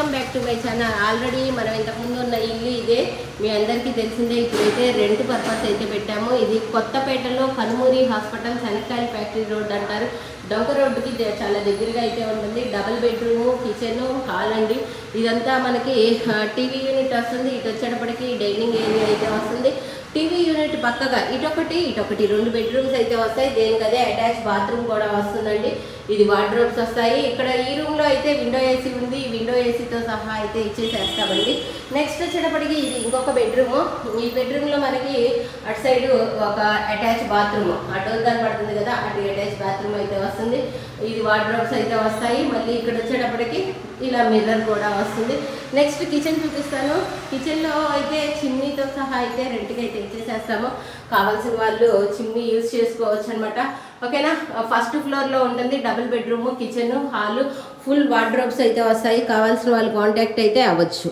Welcome back to my channel. Already మనం ఇంతకుముందు ఉన్న ఇల్లు ఇదే, మీ అందరికీ తెలిసిందే. ఇప్పుడైతే రెంట్ పర్పస్ అయితే పెట్టాము. ఇది కొత్తపేటలో కనుమూరి హాస్పిటల్ శనక్కాయల ఫ్యాక్టరీ రోడ్ అంటారు. డొంక రోడ్డుకి చాలా దగ్గరగా అయితే ఉంటుంది. డబుల్ బెడ్రూము, కిచెన్, హాల్ అండి. ఇదంతా మనకి టీవీ యూనిట్ వస్తుంది. ఇటు వచ్చేటప్పటికి డైనింగ్ ఏరియా అయితే వస్తుంది. టీవీ యూనిట్ పక్కగా ఇటొకటి 2 బెడ్రూమ్స్ అయితే వస్తాయి. దేనికదే అటాచ్ బాత్రూమ్ కూడా వస్తుందండి. ఇది వార్డ్రోబ్స్ వస్తాయి. ఇక్కడ ఈ రూమ్లో అయితే విండో ఏసీ ఉంది. విండో ఏసీతో సహా అయితే ఇచ్చేసేస్తామండి. నెక్స్ట్ వచ్చేటప్పటికి ఇది ఇంకొక బెడ్రూము. ఈ బెడ్రూమ్లో మనకి అటు సైడ్ ఒక అటాచ్ బాత్రూమ్, అటు కనపడుతుంది కదా, అటు అటాచ్ బాత్రూమ్ అయితే వస్తుంది. ఇది వార్డ్రోబ్స్ అయితే వస్తాయి. మళ్ళీ ఇక్కడ వచ్చేటప్పటికి ఇలా మిర్రర్ కూడా వస్తుంది. నెక్స్ట్ కిచెన్ చూపిస్తాను. కిచెన్లో అయితే చిమ్నీతో సహా అయితే రెంట్కి అయితే ఇచ్చేసేస్తాము. కావాల్సిన వాళ్ళు చిమ్నీ యూజ్ చేసుకోవచ్చు అనమాట. ఓకేనా. ఫస్ట్ ఫ్లోర్లో ఉంటుంది double bedroom, kitchen, hall, full wardrobes అయితే వస్తాయి. కావాల్సిన వాళ్ళు కాంటాక్ట్ అయితే అవ్వచ్చు.